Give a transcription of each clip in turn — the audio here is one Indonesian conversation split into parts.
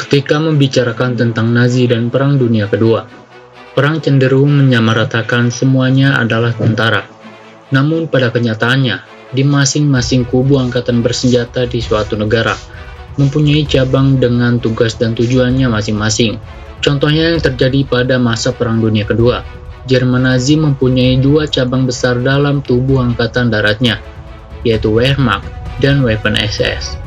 Ketika membicarakan tentang Nazi dan Perang Dunia Kedua, perang cenderung menyamaratakan semuanya adalah tentara. Namun pada kenyataannya, di masing-masing kubu angkatan bersenjata di suatu negara mempunyai cabang dengan tugas dan tujuannya masing-masing. Contohnya yang terjadi pada masa Perang Dunia Kedua, Jerman Nazi mempunyai dua cabang besar dalam tubuh angkatan daratnya, yaitu Wehrmacht dan Waffen-SS.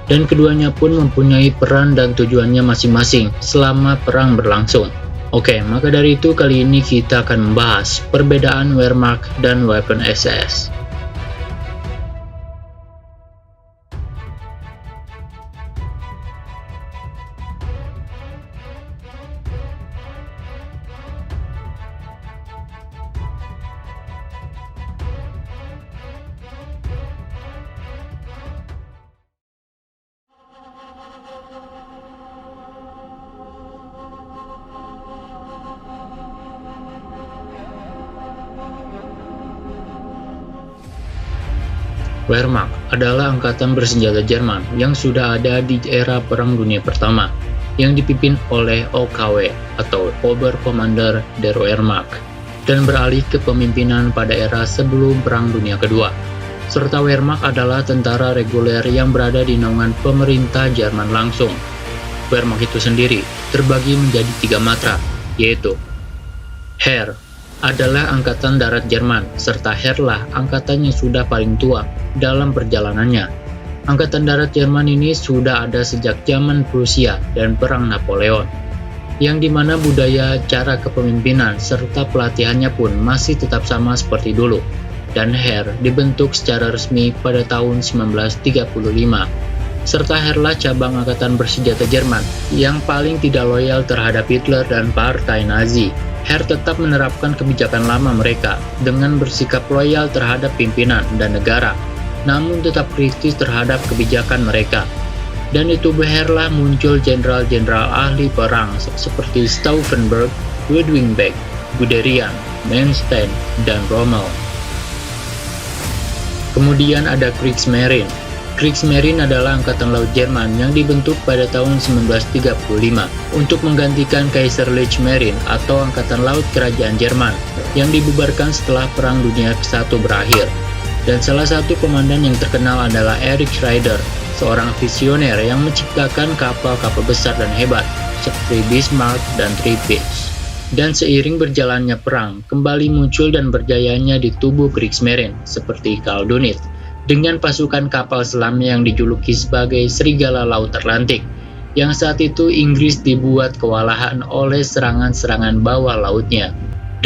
Dan keduanya pun mempunyai peran dan tujuannya masing-masing selama perang berlangsung. Oke, maka dari itu kali ini kita akan membahas perbedaan Wehrmacht dan Waffen-SS. Wehrmacht adalah angkatan bersenjata Jerman yang sudah ada di era Perang Dunia Pertama, yang dipimpin oleh OKW atau Oberkommandeur der Wehrmacht, dan beralih ke pemimpinan pada era sebelum Perang Dunia Kedua. Serta Wehrmacht adalah tentara reguler yang berada di naungan pemerintah Jerman langsung. Wehrmacht itu sendiri terbagi menjadi tiga matra, yaitu Heer adalah angkatan darat Jerman, serta Heerlah angkatan yang sudah paling tua dalam perjalanannya. Angkatan darat Jerman ini sudah ada sejak zaman Prusia dan Perang Napoleon, yang dimana budaya, cara kepemimpinan, serta pelatihannya pun masih tetap sama seperti dulu. Dan Heer dibentuk secara resmi pada tahun 1935. Serta Heerlah cabang angkatan bersenjata Jerman yang paling tidak loyal terhadap Hitler dan Partai Nazi. Heer tetap menerapkan kebijakan lama mereka dengan bersikap loyal terhadap pimpinan dan negara, namun tetap kritis terhadap kebijakan mereka. Dan di tubuh Heerlah muncul jenderal-jenderal ahli perang seperti Stauffenberg, Ludwig, Guderian, Manstein, dan Rommel. Kemudian ada Kriegsmarine. Kriegsmarine adalah angkatan laut Jerman yang dibentuk pada tahun 1935 untuk menggantikan Kaiserliche Marine atau angkatan laut kerajaan Jerman yang dibubarkan setelah Perang Dunia I berakhir. Dan salah satu komandan yang terkenal adalah Erich Raeder, seorang visioner yang menciptakan kapal-kapal besar dan hebat seperti Bismarck dan Tirpitz. Dan seiring berjalannya perang, kembali muncul dan berjayanya di tubuh Kriegsmarine seperti Karl Dönitz dengan pasukan kapal selamnya yang dijuluki sebagai Serigala Laut Atlantik, yang saat itu Inggris dibuat kewalahan oleh serangan-serangan bawah lautnya.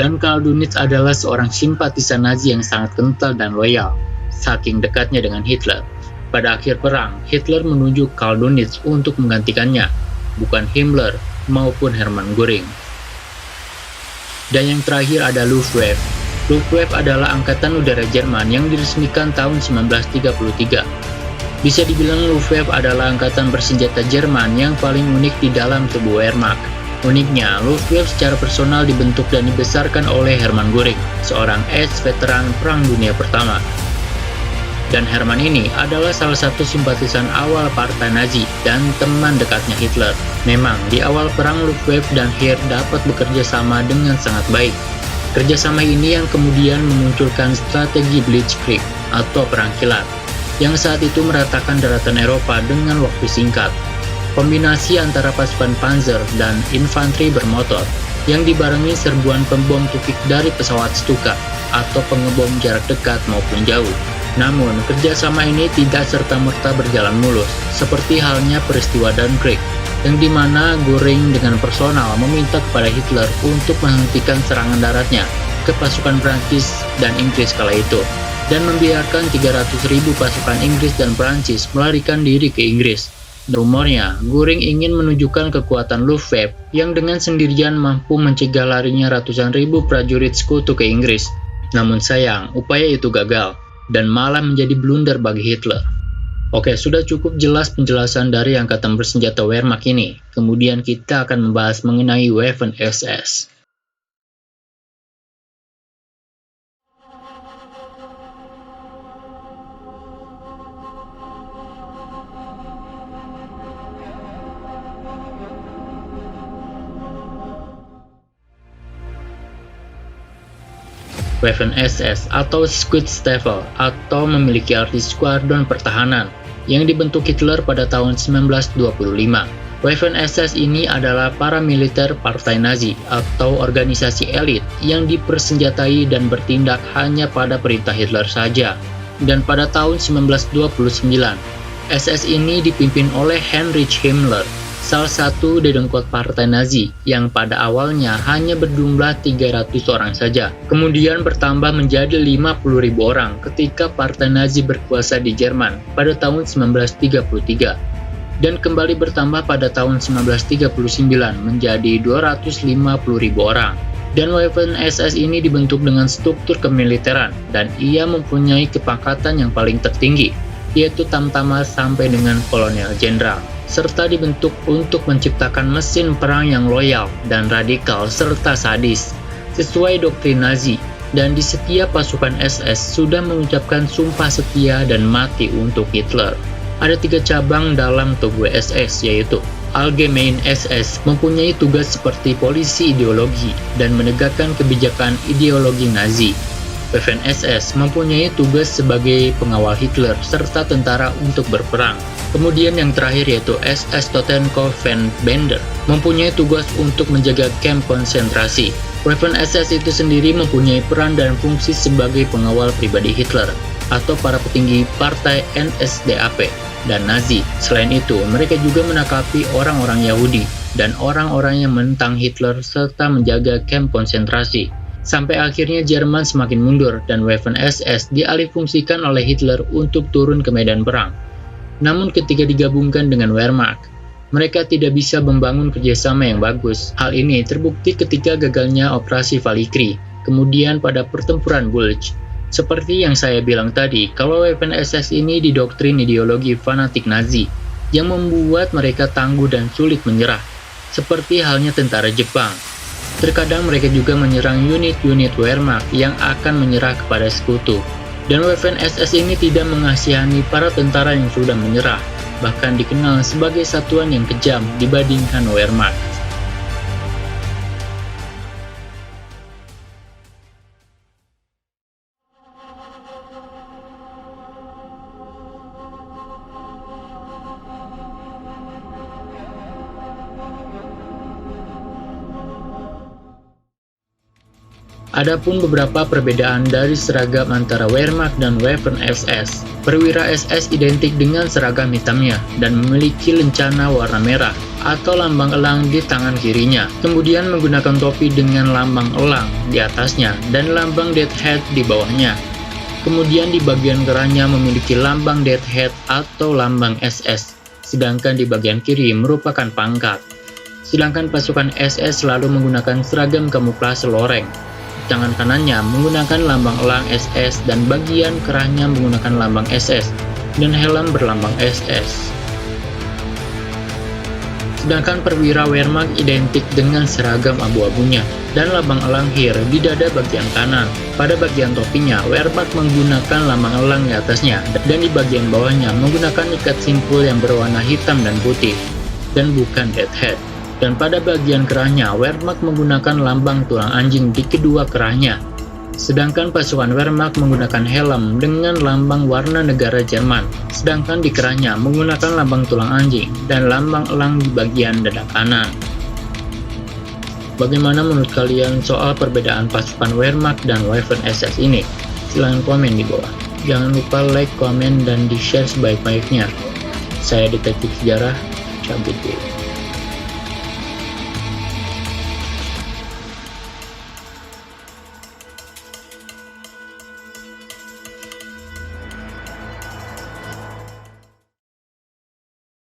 Dan Karl Dönitz adalah seorang simpatisan Nazi yang sangat kental dan loyal, saking dekatnya dengan Hitler. Pada akhir perang, Hitler menunjuk Karl Dönitz untuk menggantikannya, bukan Himmler maupun Hermann Göring. Dan yang terakhir ada Luftwaffe. Luftwaffe adalah angkatan udara Jerman yang diresmikan tahun 1933. Bisa dibilang Luftwaffe adalah angkatan bersenjata Jerman yang paling unik di dalam tubuh Wehrmacht. Uniknya, Luftwaffe secara personal dibentuk dan dibesarkan oleh Hermann Göring, seorang ex-veteran Perang Dunia Pertama. Dan Hermann ini adalah salah satu simpatisan awal Partai Nazi dan teman dekatnya Hitler. Memang, di awal perang Luftwaffe dan Heer dapat bekerja sama dengan sangat baik. Kerjasama ini yang kemudian memunculkan strategi Blitzkrieg atau perang kilat, yang saat itu meratakan daratan Eropa dengan waktu singkat. Kombinasi antara pasukan panzer dan infanteri bermotor yang dibarengi serbuan pembom tukik dari pesawat Stuka atau pengebom jarak dekat maupun jauh. Namun, kerjasama ini tidak serta-merta berjalan mulus, seperti halnya peristiwa Dunkirk, yang dimana Göring dengan personal meminta kepada Hitler untuk menghentikan serangan daratnya ke pasukan Prancis dan Inggris kala itu, dan membiarkan 300.000 pasukan Inggris dan Prancis melarikan diri ke Inggris. Rumornya, Göring ingin menunjukkan kekuatan Luftwaffe yang dengan sendirian mampu mencegah larinya ratusan ribu prajurit sekutu ke Inggris. Namun sayang, upaya itu gagal, dan malah menjadi blunder bagi Hitler. Oke, sudah cukup jelas penjelasan dari angkatan bersenjata Wehrmacht ini. Kemudian kita akan membahas mengenai Waffen-SS. Waffen SS atau Schutzstaffel atau memiliki arti skuadron pertahanan yang dibentuk Hitler pada tahun 1925. Waffen SS ini adalah paramiliter partai Nazi atau organisasi elit yang dipersenjatai dan bertindak hanya pada perintah Hitler saja. Dan pada tahun 1929, SS ini dipimpin oleh Heinrich Himmler, salah satu dedengkot partai Nazi yang pada awalnya hanya berjumlah 300 orang saja. Kemudian bertambah menjadi 50.000 orang ketika partai Nazi berkuasa di Jerman pada tahun 1933. Dan kembali bertambah pada tahun 1939 menjadi 250.000 orang. Dan Waffen SS ini dibentuk dengan struktur kemiliteran dan ia mempunyai kepangkatan yang paling tertinggi, yaitu Tamtama sampai dengan kolonel jenderal, serta dibentuk untuk menciptakan mesin perang yang loyal dan radikal serta sadis, sesuai doktrin Nazi. Dan di setiap pasukan SS sudah mengucapkan sumpah setia dan mati untuk Hitler. Ada 3 cabang dalam tubuh SS, yaitu Allgemeine SS mempunyai tugas seperti polisi ideologi dan menegakkan kebijakan ideologi Nazi. Waffen SS mempunyai tugas sebagai pengawal Hitler serta tentara untuk berperang. Kemudian yang terakhir yaitu SS Totenkopfbände mempunyai tugas untuk menjaga kamp konsentrasi. Waffen SS itu sendiri mempunyai peran dan fungsi sebagai pengawal pribadi Hitler atau para petinggi partai NSDAP dan Nazi. Selain itu, mereka juga menangkapi orang-orang Yahudi dan orang-orang yang menentang Hitler serta menjaga kamp konsentrasi. Sampai akhirnya Jerman semakin mundur dan Waffen SS dialihfungsikan oleh Hitler untuk turun ke medan perang. Namun ketika digabungkan dengan Wehrmacht, mereka tidak bisa membangun kerjasama yang bagus. Hal ini terbukti ketika gagalnya Operasi Valkyrie, kemudian pada pertempuran Bulge. Seperti yang saya bilang tadi, kalau Waffen SS ini didoktrin ideologi fanatik Nazi yang membuat mereka tangguh dan sulit menyerah, seperti halnya tentara Jepang. Terkadang mereka juga menyerang unit-unit Wehrmacht yang akan menyerah kepada sekutu. Dan Waffen SS ini tidak mengasihani para tentara yang sudah menyerah, bahkan dikenal sebagai satuan yang kejam dibandingkan Wehrmacht. Adapun beberapa perbedaan dari seragam antara Wehrmacht dan Waffen SS. Perwira SS identik dengan seragam hitamnya dan memiliki lencana warna merah atau lambang elang di tangan kirinya. Kemudian menggunakan topi dengan lambang elang di atasnya dan lambang Death Head di bawahnya. Kemudian di bagian kerahnya memiliki lambang Death Head atau lambang SS, sedangkan di bagian kiri merupakan pangkat. Sedangkan pasukan SS selalu menggunakan seragam kamuflase loreng. Tangan kanannya menggunakan lambang elang SS dan bagian kerahnya menggunakan lambang SS dan helm berlambang SS. Sedangkan perwira Wehrmacht identik dengan seragam abu-abunya dan lambang elang HEER di dada bagian kanan. Pada bagian topinya, Wehrmacht menggunakan lambang elang di atasnya dan di bagian bawahnya menggunakan ikat simpul yang berwarna hitam dan putih dan bukan Death Head. Dan pada bagian kerahnya, Wehrmacht menggunakan lambang tulang anjing di kedua kerahnya. Sedangkan pasukan Wehrmacht menggunakan helm dengan lambang warna negara Jerman. Sedangkan di kerahnya menggunakan lambang tulang anjing dan lambang elang di bagian dada kanan. Bagaimana menurut kalian soal perbedaan pasukan Wehrmacht dan Waffen SS ini? Silahkan komen di bawah. Jangan lupa like, komen, dan di-share sebaik-baiknya. Saya Detektif Sejarah, cabut dulu.